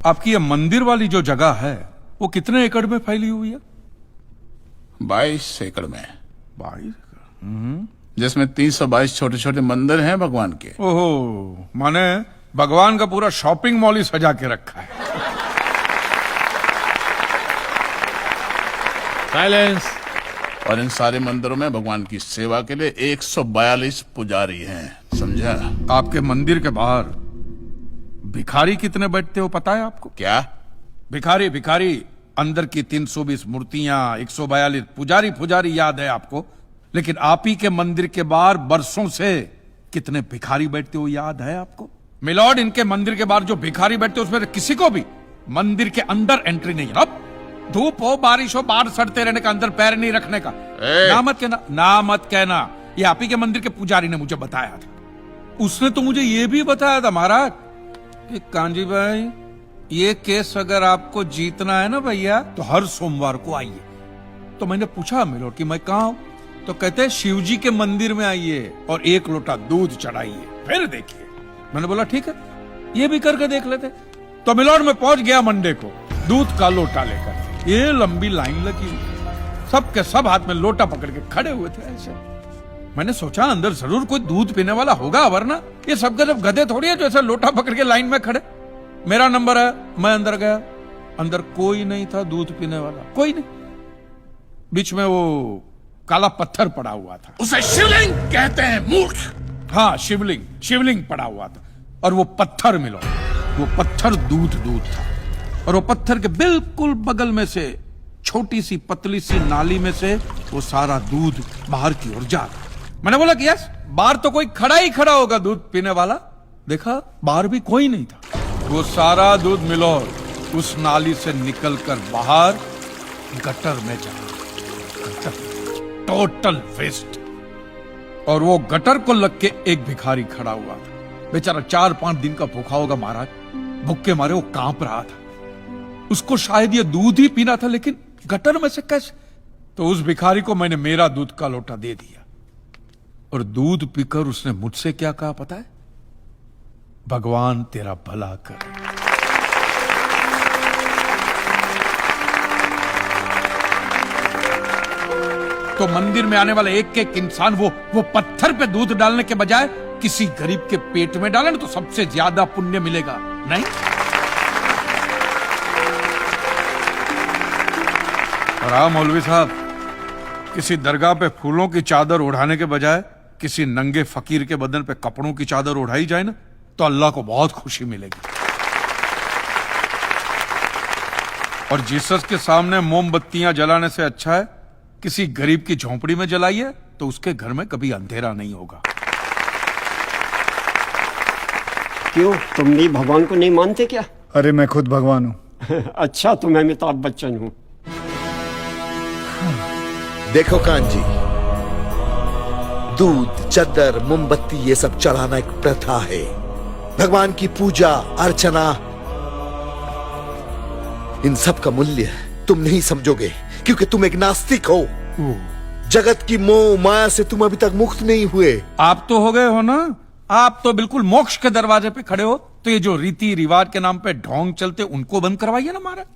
आपकी ये मंदिर वाली जो जगह है वो कितने एकड़ में फैली हुई है? 22 एकड़ में, 22। जिसमें 322 छोटे छोटे मंदिर हैं भगवान के। ओहो, माने भगवान का पूरा शॉपिंग मॉल ही सजा के रखा है। साइलेंस। और इन सारे मंदिरों में भगवान की सेवा के लिए 142 पुजारी हैं, समझा? आपके मंदिर के बाहर भिखारी कितने बैठते हो पता है आपको? क्या? भिखारी अंदर की 320 मूर्तियां, 142 पुजारी याद है आपको, लेकिन आप ही के मंदिर के बाहर बरसों से कितने भिखारी बैठते हो याद है आपको? मिलॉर्ड, इनके मंदिर के बाहर जो भिखारी बैठते हो उसमें किसी को भी मंदिर के अंदर एंट्री नहीं है। अब धूप हो बारिश हो बाहर सड़ते रहने का, अंदर पैर नहीं रखने का। ना मत कहना। ये आप ही के मंदिर के पुजारी ने मुझे बताया था। उसने तो मुझे ये भी बताया था महाराज कि कांजी भाई, ये केस अगर आपको जीतना है ना भैया तो हर सोमवार को आइए। तो मैंने पूछा मिलॉर्ड कि मैं कहाँ हूं? तो कहते हैं शिव जी के मंदिर में आइए और 1 लोटा दूध चढ़ाइए, फिर देखिए। मैंने बोला ठीक है, ये भी करके देख लेते। तो मिलॉर्ड में पहुंच गया मंडे को दूध का लोटा लेकर। ये लंबी लाइन लगी हुई, सबके सब हाथ में लोटा पकड़ के खड़े हुए थे ऐसे। मैंने सोचा अंदर जरूर कोई दूध पीने वाला होगा, वरना ये सब जब गधे थोड़ी है जो ऐसा लोटा पकड़ के लाइन में खड़े। मेरा नंबर है, मैं अंदर गया। अंदर कोई नहीं था दूध पीने वाला, कोई नहीं। बीच में वो काला पत्थर पड़ा हुआ था। उसे शिवलिंग कहते हैं, मूर्ख। हाँ, शिवलिंग पड़ा हुआ था। और वो पत्थर मिलो, वो पत्थर दूध था। और वो पत्थर के बिल्कुल बगल में से छोटी सी पतली सी नाली में से वो सारा दूध बाहर की ओर जा रहा। मैंने बोला कि यस, बाहर तो कोई खड़ा ही खड़ा होगा दूध पीने वाला। देखा, बाहर भी कोई नहीं था। वो सारा दूध मिलो उस नाली से निकलकर बाहर गटर में जा रहा। Total waste. और वो गटर को लग के एक भिखारी खड़ा हुआ था। बेचारा 4-5 दिन का भूखा होगा महाराज, भूख के मारे वो कांप रहा था। उसको शायद ये दूध ही पीना था, लेकिन गटर में से कैसे? तो उस भिखारी को मैंने मेरा दूध का लोटा दे दिया। और दूध पीकर उसने मुझसे क्या कहा पता है? भगवान तेरा भला करे। तो मंदिर में आने वाला एक एक इंसान वो पत्थर पे दूध डालने के बजाय किसी गरीब के पेट में डाले ना तो सबसे ज्यादा पुण्य मिलेगा, नहीं? और हाँ मौलवी साहब, किसी दरगाह पे फूलों की चादर ओढ़ाने के बजाय किसी नंगे फकीर के बदन पे कपड़ों की चादर ओढ़ाई जाए ना तो अल्लाह को बहुत खुशी मिलेगी। और जीसस के सामने मोमबत्तियां जलाने से अच्छा है किसी गरीब की झोंपड़ी में जलाइए, तो उसके घर में कभी अंधेरा नहीं होगा। क्यों, तुम भी भगवान को नहीं मानते क्या? अरे मैं खुद भगवान हूँ। अच्छा, तो मैं अमिताभ बच्चन हूँ। देखो कांजी, दूध, चद्दर, मोमबत्ती ये सब चढ़ाना एक प्रथा है। भगवान की पूजा अर्चना, इन सब का मूल्य तुम नहीं समझोगे क्योंकि तुम एक नास्तिक हो। जगत की मोह माया से तुम अभी तक मुक्त नहीं हुए। आप तो हो गए हो ना, आप तो बिल्कुल मोक्ष के दरवाजे पे खड़े हो। तो ये जो रीति रिवाज के नाम पे ढोंग चलते उनको बंद करवाइए ना महाराज।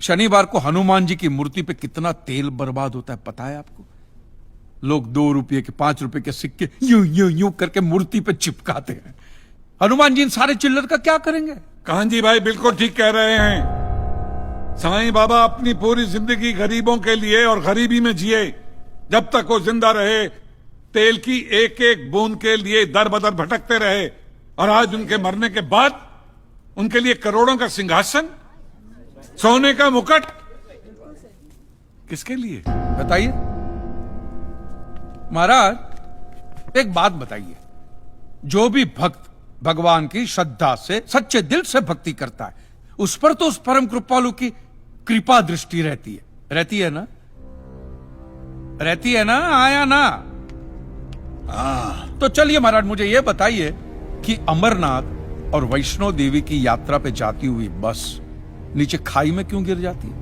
शनिवार को हनुमान जी की मूर्ति पे कितना तेल बर्बाद होता है पता है आपको? लोग 2 रुपये के 5 रुपए के सिक्के यूं करके मूर्ति पे चिपकाते हैं। हनुमान जी इन सारे चिल्लर का क्या करेंगे? कांजी भाई बिल्कुल ठीक कह रहे हैं। साईं बाबा अपनी पूरी जिंदगी गरीबों के लिए और गरीबी में जिए। जब तक वो जिंदा रहे तेल की एक एक बूंद के लिए दर बदर भटकते रहे। और आज उनके मरने के बाद उनके लिए करोड़ों का सिंहासन, सोने का मुकुट, किसके लिए बताइए महाराज। एक बात बताइए, जो भी भक्त भगवान की श्रद्धा से सच्चे दिल से भक्ति करता है उस पर तो उस परम कृपालु की कृपा दृष्टि रहती है ना? रहती है ना? आया ना? तो चलिए महाराज, मुझे यह बताइए कि अमरनाथ और वैष्णो देवी की यात्रा पे जाती हुई बस नीचे खाई में क्यों गिर जाती है?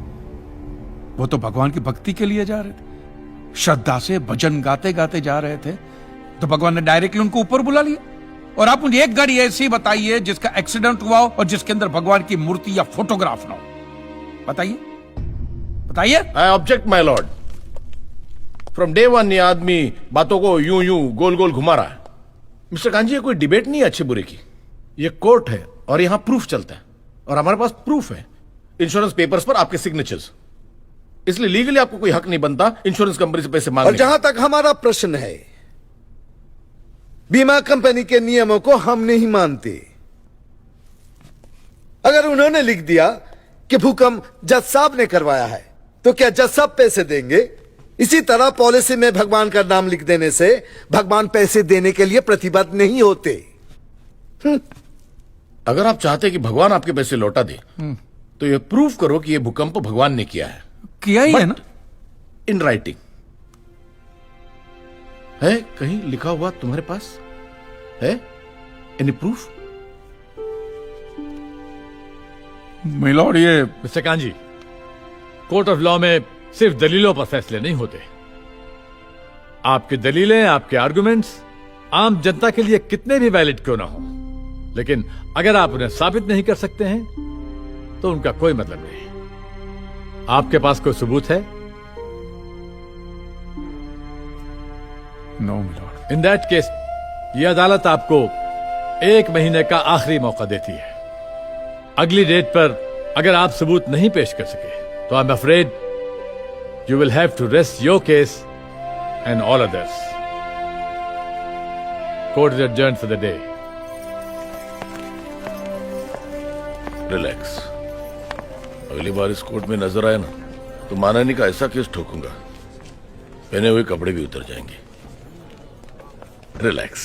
वो तो भगवान की भक्ति के लिए जा रहे थे, श्रद्धा से भजन गाते गाते जा रहे थे, तो भगवान ने डायरेक्टली उनको ऊपर बुला लिया और आप मुझे एक गाड़ी ऐसी बताइए जिसका एक्सीडेंट हुआ हो और जिसके अंदर भगवान की मूर्ति या फोटोग्राफ ना हो। बताइए बताइए। I object my Lord. From day one ये आदमी बातों को यूं यूं गोल गोल घुमा रहा है। मिस्टर कांजी, ये कोई डिबेट नहीं है अच्छे बुरे की, ये कोर्ट है और यहां प्रूफ चलता है और हमारे पास प्रूफ है, इंश्योरेंस पेपर्स पर आपके सिग्नेचर्स। इसलिए लीगली आपको कोई हक नहीं बनता इंश्योरेंस कंपनी से पैसे और मांगने जहां तक हमारा प्रश्न है, बीमा कंपनी के नियमों को हम नहीं मानते। अगर उन्होंने लिख दिया कि भूकंप जज साहब ने करवाया है, तो क्या जज साहब पैसे देंगे? इसी तरह पॉलिसी में भगवान का नाम लिख देने से भगवान पैसे देने के लिए प्रतिबद्ध नहीं होते। अगर आप चाहते कि भगवान आपके पैसे लौटा दे तो ये प्रूफ करो कि ये भूकंप भगवान ने किया है। किया ही है ना। इन राइटिंग है, कहीं लिखा हुआ तुम्हारे पास है? Any proof? मिलॉर्ड, ये mister kanji, court of law में सिर्फ दलीलों पर फैसले नहीं होते। आपकी दलीलें, आपके आर्गुमेंट्स आम जनता के लिए कितने भी वैलिड क्यों ना हो, लेकिन अगर आप उन्हें साबित नहीं कर सकते हैं तो उनका कोई मतलब नहीं। आपके पास कोई सबूत है? No milord. In that case ये अदालत आपको 1 महीने का आखिरी मौका देती है। अगली डेट पर अगर आप सबूत नहीं पेश कर सके तो I am afraid you will have to rest your case and all others. Court is adjourned for the day. Relax. अगली बार इस कोर्ट में नजर आए ना तो मानहानि का ऐसा केस ठोकूंगा, पहने हुए कपड़े भी उतर जाएंगे। रिलैक्स।